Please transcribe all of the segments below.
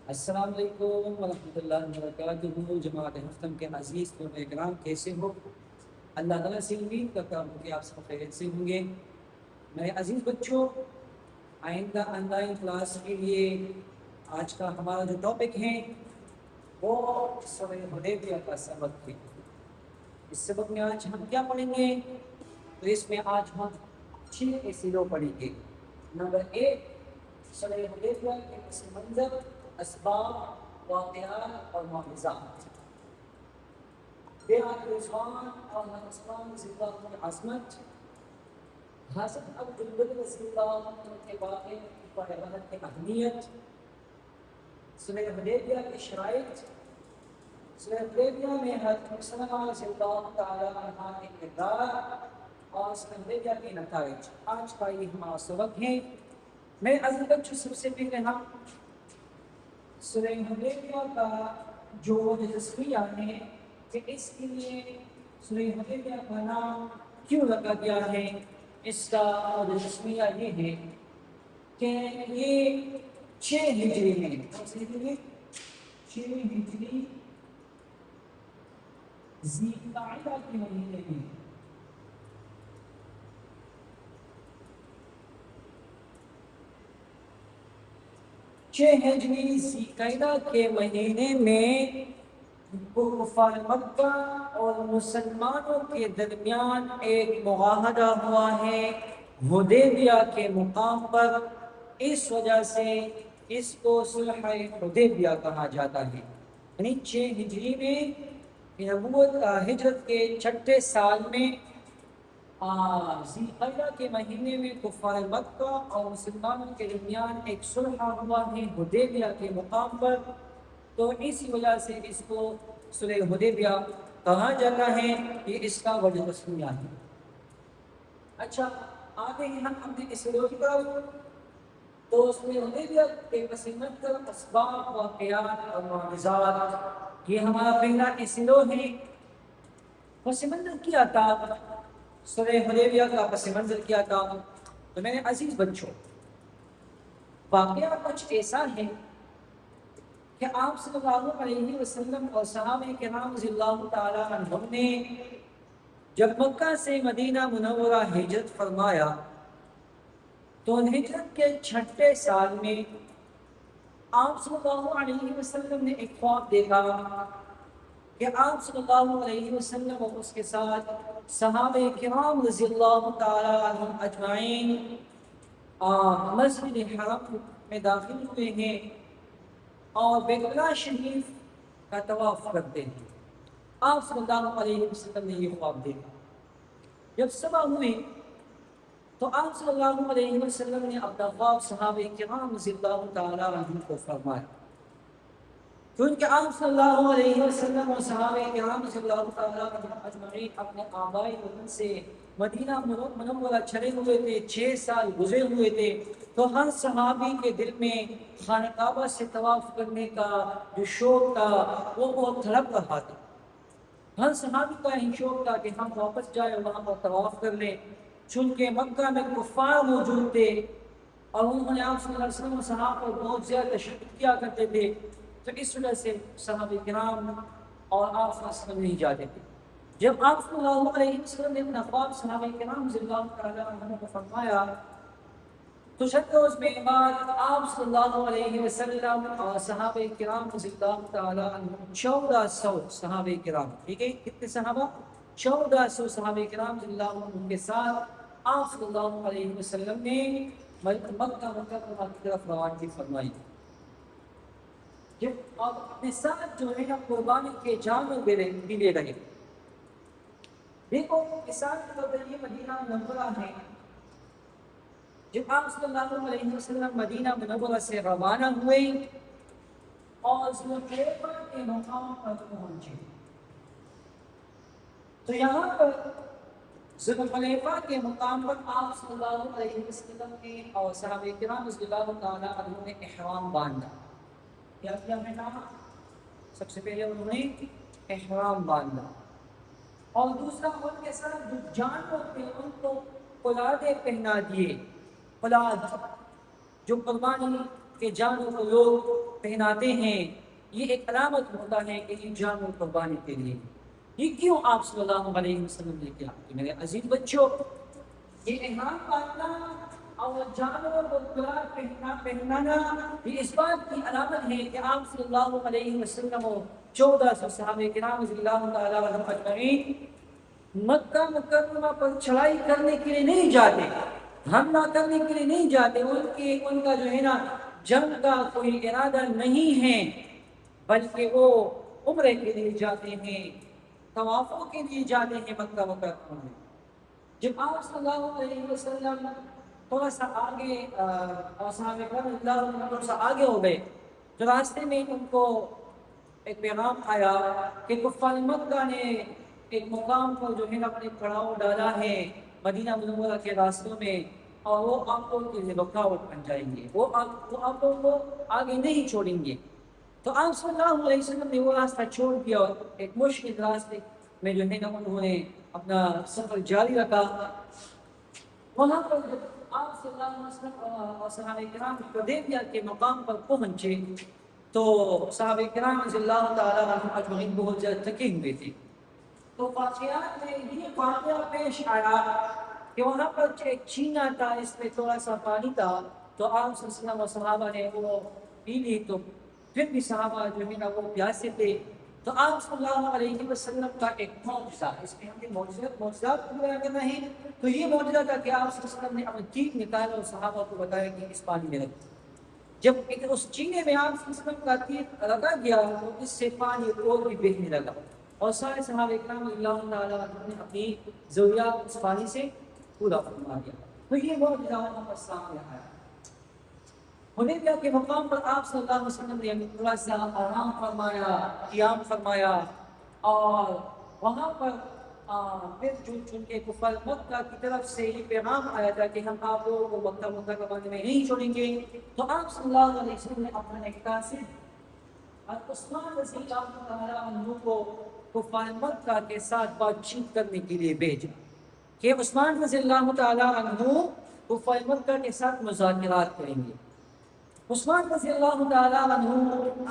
السلام علیکم ورحمۃ اللہ وبرکاتہ۔ جماعت ہفتم کے عزیز طلباء کرام، کیسے ہو؟ اللہ تعالیٰ سے امید کرتا ہوں کہ آپ سب خیریت سے ہوں گے۔ میرے عزیز بچوں، آئندہ آن لائن کلاس کے لیے آج کا ہمارا جو ٹاپک ہے وہ سورہ حدیبیہ کا سبق ہے۔ اس سبق میں آج ہم کیا پڑھیں گے؟ تو اس میں آج ہم 6 اصولوں پڑھیں گے۔ نمبر 1، سورہ حدیبیہ کے پس منظر، اسباب، واقعات اور معجزات۔ بیعت رضوان اور عثمان رضی اللہ عنہ عظمت، حضرت ابو بکر رضی اللہ عنہ کے واقعے پر عبادت کی اہمیت، صلح حدیبیہ کی شرائط، صلح حدیبیہ میں حضرت سلمہ رضی اللہ تعالی عنہ کے کردار اور صلح حدیبیہ کے نتائج۔ آج کا یہ ہمارا سبق ہے۔ میں عزیز بچوں، سب سے پہلے ہم صلح حدیبیہ کا جو تجزیہ ہے کہ اس کے لیے صلح حدیبیہ کا نام کیوں رکھا گیا ہے، اس کا تجزیہ یہ ہے کہ یہ 6 ہجری میں، 6 ہجری ذی القعدہ کے مہینے میں، 6 ہجری ذی القعدہ کے مہینے میں کفار مکہ اور مسلمانوں کے درمیان ایک معاہدہ ہوا ہے حدیبیہ کے مقام پر۔ اس وجہ سے اس کو صلح حدیبیہ کہا جاتا ہے۔ یعنی 6 ہجری میں نبوت ہجرت کے 6 سال میں ذی القعدہ کے مہینے میں کفار مکہ اور مسلمانوں کے درمیان ایک صلح ہوا ہے حدیبیہ کے مقام پر، تو اسی وجہ سے اس کو صلح حدیبیہ کہا جاتا ہے۔ یہ اس کا وجہ تسمیہ ہے۔ اچھا، آگے ہم اپنے اصولوں کی طرف۔ تو صلح حدیبیہ کے پس منظر، اسباب، واقعات اور معجزات، یہ ہمارا پہلا اصول ہے۔ پس منظر کیا تھا صلح حدیبیہ کا؟ پس منظر کیا تھا؟ تو میرے عزیز بچوں، واقعہ کچھ ایسا ہے کہ آپ صلی اللہ علیہ وسلم اور صحابہ کرام رضی اللہ تعالی عنہم نے جب مکہ سے مدینہ منورہ ہجرت فرمایا تو ہجرت کے 6 سال میں آپ صلی اللہ علیہ وسلم نے ایک خواب دیکھا کہ آپ صلی اللہ علیہ وسلم اور اس کے ساتھ صحابہ کرام رضی اللہ تعالی عنہم اجمعین مسجد حرم میں داخل ہوئے ہیں اور بیت اللہ شریف کا طواف کرتے ہیں۔ آپ صلی اللہ علیہ وسلم نے یہ خواب دیکھا۔ جب صبح ہوئی تو آپ صلی اللہ علیہ وسلم نے اپنا خواب صحابہ کرام رضی اللہ تعالی عنہم کو فرمایا، کیونکہ آپ صلی اللہ علیہ وسلم اور صحابہ کرام رضی اللہ تعالی عنہم اجمعین اپنے آبائی وطن سے مدینہ منورہ چلے ہوئے تھے، 6 سال گزرے ہوئے تھے، تو ہر صحابی کے دل میں خانہ کعبہ سے طواف کرنے کا جو شوق تھا وہ بہت تڑپ رہا تھا۔ ہر صحابی کا یہ شوق تھا کہ ہم واپس جائیں وہاں پر طواف کر لیں، چونکہ مکہ میں کفار موجود تھے اور انہوں نے آپ صلی اللہ علیہ وسلم اور صحابہ پر بہت زیادہ تشدد کیا کرتے تھے، تو اس وجہ سے صحابہ کرام اور آپ صلی اللہ علیہ وسلم نہیں جاتے تھے۔ جب آپ صلی اللہ علیہ وسلم نے اپنا خواب صحابہ کرام رضی اللہ تعالی عنہم کو فرمایا تو چند روز میں بعد آپ صلی اللہ علیہ وسلم اور صحابہ کرام رضی اللہ تعالی عنہم 1400 صحابہ کرام، ٹھیک ہے، کتنے صحابہ؟ 1400 صحابہ کرام رضی اللہ عنہم کے ساتھ آپ صلی اللہ علیہ وسلم نے مکہ مکرمہ کی طرف روانگی فرمائی۔ جب آپ اپنے ساتھ جو ہے نا قربانی کے جانور بھی لے رہے، دیکھو مثال کے طور پر یہ مدینہ منورہ ہے۔ جب آپ صلی اللہ علیہ وسلم مدینہ منورہ سے روانہ ہوئے اور ذوالحلیفہ کے مقام پر پہنچے، تو یہاں پر ذوالحلیفہ کے مقام پر آپ صلی اللہ علیہ وسلم نے اور صحابہ کرام رضی اللہ تعالی عنہم نے احرام باندھا۔ کیا کیا ہے نا؟ سب سے پہلے انہوں نے احرام باندھا، اور دوسرا ان کے ساتھ جو جانور تھے ان کو قلادیں پہنا دیے۔ قلاد جو قربانی کہ جانوں کو لوگ پہناتے ہیں، یہ ایک علامت ہوتا ہے کہ یہ جانور قربانی کے لیے۔ یہ کیوں آپ صلی اللہ علیہ وسلم نے کیا؟ کہ میرے عزیز بچوں، یہ احرام باندھنا اور جانور کو کلار پہنانا یہ اس بات کی علامت ہے کہ آپ صلی اللہ علیہ وسلم اور 1400 صحابہ کرام رضی اللہ تعالیٰ عنہم اجمعین مکہ مکرمہ پر چڑھائی کرنے کے لیے نہیں جاتے، حملہ کرنے کے لیے نہیں جاتے، ان کا جو ہے نا جنگ کا کوئی ارادہ نہیں ہے، بلکہ وہ عمرے کے لیے جاتے ہیں، طوافوں کے لیے جاتے ہیں مکہ مکرمہ میں۔ جب آپ صلی اللہ علیہ وسلم تھوڑا سا آگے صحابہ کرام رضی اللہ عنہم تھوڑا سا آگے ہو گئے تو راستے میں ان کو ایک پیغام آیا کہ کفار مکہ نے ایک مقام پر جو ہے نا اپنے پڑاؤ ڈالا ہے مدینہ منورہ کے راستوں میں، اور وہ آپ لوگوں کے لیے رکاوٹ بن جائیں گے، وہ آپ لوگوں کو آگے نہیں چھوڑیں گے۔ تو آپ صلی اللہ علیہ وسلم نے وہ راستہ چھوڑ دیا اور ایک مشکل راستے میں جو ہے نا انہوں نے اپنا سفر جاری رکھا۔ وہاں پر جب آپ صلی اللہ علیہ وسلم اور صحابہ کرام حدیبیہ کے مقام پر پہنچے تو صحابہ کرام رضی اللہ تعالیٰ عنہم اجمعین بہت زیادہ تھکے ہوئے تھے۔ تو واقعات میں یہ واقعہ پیش آیا کہ وہاں پر ایک چینا تھا، اس میں تھوڑا سا پانی تھا، تو آپ صلی اللہ علیہ وسلم اور صحابہ نے وہ پی لی، تو پھر بھی صحابہ جو ہے نا وہ پیاسے تھے۔ تو آپ صلی اللہ علیہ وسلم کا ایک معجزہ، اس میں ہم نے معجزات کو بیان کرنا ہے، تو یہ معجزہ تھا کہ آپ صلی اللہ علیہ وسلم نے اپنا تیر نکالا اور صحابہ کو بتایا کہ اس پانی میں رکھو۔ جب اس چینے میں آپ صلی اللہ علیہ وسلم کا تیر رکھا گیا تو اس سے پانی اور بھی بہنے لگا، اور سارے صحابہ کرام رضی اللہ تعالیٰ عنہم نے اپنی ضروریات اس پانی سے پورا فرما دیا۔ تو یہ معجزہ وہاں پر سامنے آیا۔ حدیبیہ کے مقام پر آپ صلی اللہ علیہ وسلم نے تھوڑا سا آرام فرمایا، قیام فرمایا، اور وہاں پر پھر چونکہ کفار مکہ کی طرف سے یہ پیغام آیا تھا کہ ہم آپ لوگوں کو مکہ مکرمہ میں نہیں چھوڑیں گے، تو آپ صلی اللہ علیہ وسلم نے اپنا ایک کاتب عثمان رضی اللہ تعالیٰ عنہ کو کفار مکہ کے ساتھ بات چیت کرنے کے لیے بھیجا کہ عثمان رضی اللہ تعالیٰ عنہ کفار مکہ کے ساتھ مذاکرات کریں گے۔ عثمان رضی اللہ تعالیٰ عنہ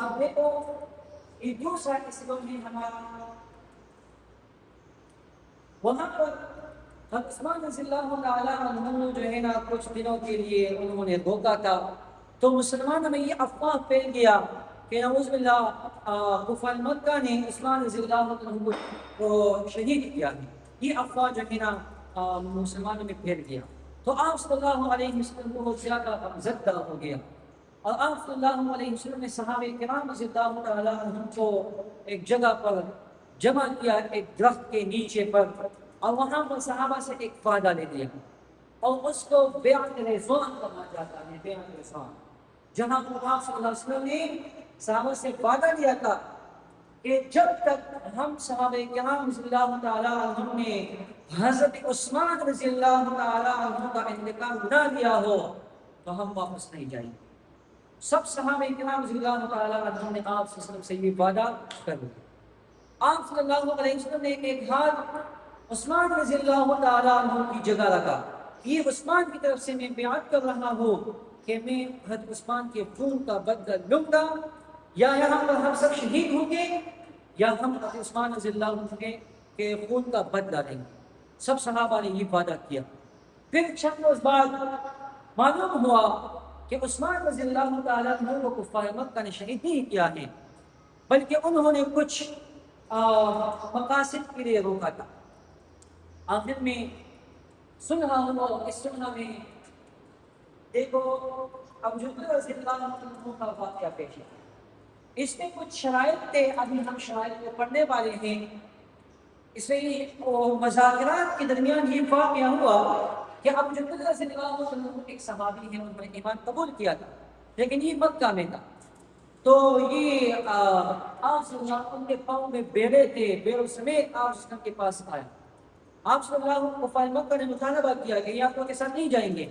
آپ دیکھو یہ دوسرا اسلام میں ہمارا وہاں پر عثمان رضی اللہ تعالیٰ عنہ جو ہے نا کچھ دنوں کے لیے انہوں نے روکا تھا، تو مسلمانوں میں یہ افواہ پھیل گیا کہ نعوذ باللہ کفار مکہ نے عثمان رضی اللہ عنہ کو شہید کیا ہے، یہ افواہ جو ہے نا مسلمانوں میں پھیل گیا، تو آپ صلی اللہ علیہ وسلم بہت زیادہ زدہ ہو گیا، اور آپ صلی اللہ علیہ وسلم نے صحابہ کرام رضی اللہ تعالیٰ عنہ کو ایک جگہ پر جمع کیا، ایک درخت کے نیچے پر، اور وہاں پر صحابہ سے ایک وعدہ لے لیا، اور اس کو بیعت رضوان کہا جاتا ہے، بیعت رضوان، جہاں پر آپ صلی اللہ علیہ وسلم نے صحابہ سے وعدہ لیا تھا کہ جب تک ہم صحابہ کرام رضی اللہ تعالیٰ عنہ نے حضرت عثمان رضی اللہ تعالیٰ عنہ کا انتقام نہ دیا ہو تو ہم واپس نہیں جائیں گے۔ سب صحابہ کرام رضی اللہ تعالیٰ عنہ نے آپ صلی اللہ علیہ وسلم سے یہ وعدہ کر لیا۔ آپ صلی اللہ علیہ وسلم نے ایک ہاتھ عثمان رضی اللہ تعالیٰ عنہ کی جگہ رکھا، یہ عثمان کی طرف سے میں بیعت کر رہا ہوں کہ میں حضرت عثمان کے خون کا بدلہ لوں گا، یا یہاں پر ہم سب شہید ہوں گے یا ہم حضرت عثمان رضی اللہ عنہ کے خون کا بدلہ لیں گے۔ سب صحابہ نے یہ وعدہ کیا۔ پھر چند روز بعد معلوم ہوا کہ عثمان رضی اللہ تعالیٰ عنہ کو کفار مکہ نے شہید نہیں کیا ہے، بلکہ انہوں نے کچھ مقاصد کے لیے روکا تھا۔ آخر میں صلح ہوا، اس صلح میں دیکھو ابو جہل رضی اللہ عنہ کا واقعہ پیش ہے، اس میں کچھ شرائط تھے، ابھی ہم شرائط کو پڑھنے والے ہیں۔ اس میں مذاکرات کے درمیان یہ واقعہ ہوا کہ ابو جہل رضی اللہ عنہ ایک صحابی ہیں، انہوں نے ایمان قبول کیا تھا، لیکن یہ مکہ میں تھا، تو یہ آپ صلی اللہ علیہ وسلم کے پاؤں میں بیڑے تھے، بیڑوں سمیت آپ صلی اللہ علیہ وسلم کے پاس آیا۔ آپ صلی اللہ علیہ وسلم کفار مکہ نے مطالبہ کیا کہ یہ آپ لوگوں کے ساتھ نہیں جائیں گے۔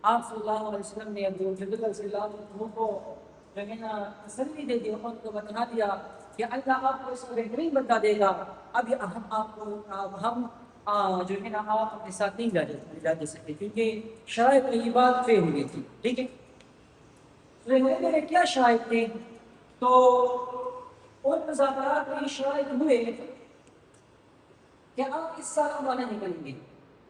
آپ صلی اللہ علیہ وسلم نے ابو جہل رضی اللہ عنہ کو جو ہے نا تسلی دے دی، ان کو بتا دیا کہ اللہ آپ کو اس کو بہترین بتا دے گا، اب ہم آپ کو جو ہے نا آپ اپنے ساتھ نہیں جا سکتے، کیونکہ شرائط میں یہ بات طے ہوئی تھی، ٹھیک ہے۔ رہنے میں کیا شرائط تھے؟ تو ان مذاکرات میں شرائط ہوئے کہ آپ اس سال عمرہ نہیں کریں گے،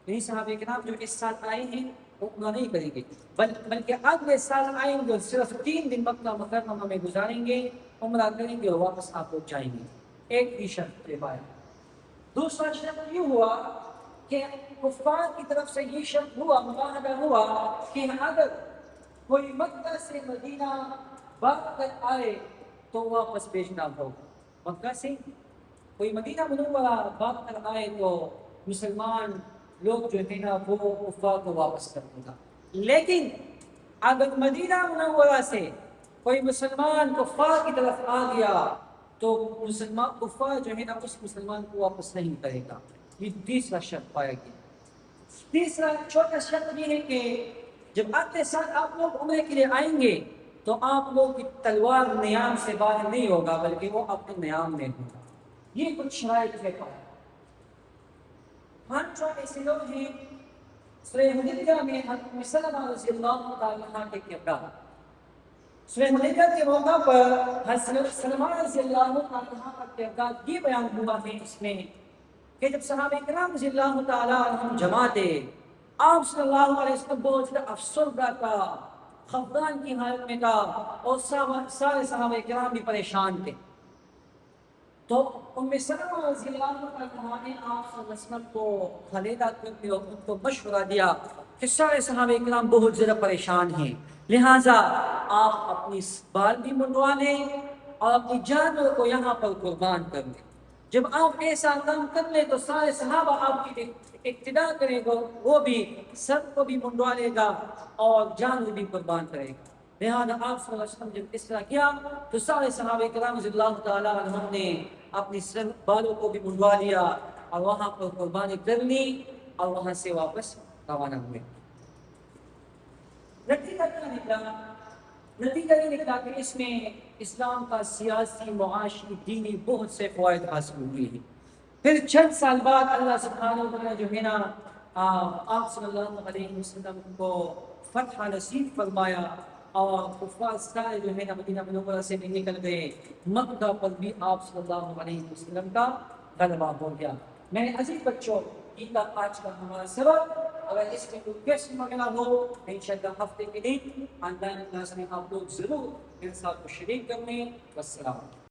یہی صحابہ کرام جو اس سال آئے ہیں وہ عمرہ نہیں کریں گے، بلکہ اگلے سال آئیں گے، صرف 3 دن مکہ مکرمہ میں گزاریں گے، عمرہ کریں گے اور واپس آپ لوگ جائیں گے۔ ایک ہی شرط کے بعد دوسرا شرط یہ ہوا کہ کفار کی طرف سے یہ شرط ہوا، معاہدہ ہوا کہ اگر کوئی مکہ سے مدینہ بھاگ کر آئے تو واپس بھیجنا ہوگا، مکہ سے کوئی مدینہ منورہ بھاگ کر آئے تو مسلمان لوگ جو ہے نا وہ کفار کو واپس کر دے گا، لیکن اگر مدینہ منورہ سے کوئی مسلمان کفار کی طرف آ گیا تو مسلمان کفار جو ہے نا اس مسلمان کو واپس نہیں کرے گا۔ یہ تیسرا شرط پایا گیا۔ تیسرا چھوٹا شرط یہ ہے کہ جب اگلے سال آپ لوگ عمرے کے لیے آئیں گے تو آپ لوگ کی تلوار نیام سے باہر نہیں ہوگا بلکہ وہ اپنے نیام میں ہوگا۔ یہ کچھ شرائط ہے پایا۔ ہم جو ایسے لوگ ہیں سورہ حدیبیہ میں حضرت سلمہ رضی اللہ تعالیٰ عنہ کے کردار، سورہ حدیبیہ کے موقع پر حضرت سلمہ رضی اللہ تعالیٰ عنہ کا کردار یہ بیان ہوا ہے اس میں کہ جب صحابہ کرام رضی اللہ تعالیٰ عنہم جمع تھے، آپ صلی اللہ علیہ وسلم بہت زیادہ افسردہ تھا، خفگان کی حالت میں تھا اور سارے صحابہ کرام بھی پریشان تھے۔ تو ام سلمہ رضی اللہ عنہا نے آپ صلی اللہ علیہ وسلم کو خلیدہ کرتے اور ان کو مشورہ دیا کہ سارے صحابہ کرام بہت زیادہ پریشان ہیں، لہٰذا آپ اپنی بال بھی منڈوا لیں اور اپنی جانور کو یہاں پر قربان کر لیں۔ جب آپ ایسا کام کر لیں تو سارے صحابہ آپ کی اقتدا کرے گا، وہ بھی سر کو بھی منڈوا لے گا اور جانور بھی قربان کرے گا۔ لہٰذا آپ صلی اللہ علیہ وسلم جب اس طرح کیا تو سارے صحابہ کرام رضی اللہ تعالیٰ عنہم نے اپنی سر بالوں کو بھی منڈوا لیا اور وہاں پر قربانی کر لی اور وہاں سے واپس روانہ ہوئے۔ نتیجہ کیا نکلا؟ نتیجہ یہ نکلا کہ اس میں اسلام کا سیاسی، معاشی، دینی بہت سے فوائد حاصل ہوئے ہیں۔ پھر چند سال بعد اللہ سبحانہ و تعالیٰ جو ہے نا آپ صلی اللہ علیہ وسلم کو فتح نصیب فرمایا اور کفار سارے جو ہے نا مدینہ منورہ سے بھی نکل گئے، مکہ پر بھی آپ صلی اللہ علیہ وسلم کا غلبہ ہو گیا۔ میرے عزیز بچوں، یہ تھا آج کا ہمارا سبق۔ اگر اس میں کوئی کوئسچن وغیرہ ہو انشاءاللہ ہفتے کے دن آن لائن کلاس میں آپ لوگ ضرور میرے ساتھ شریک کریں۔ والسلام۔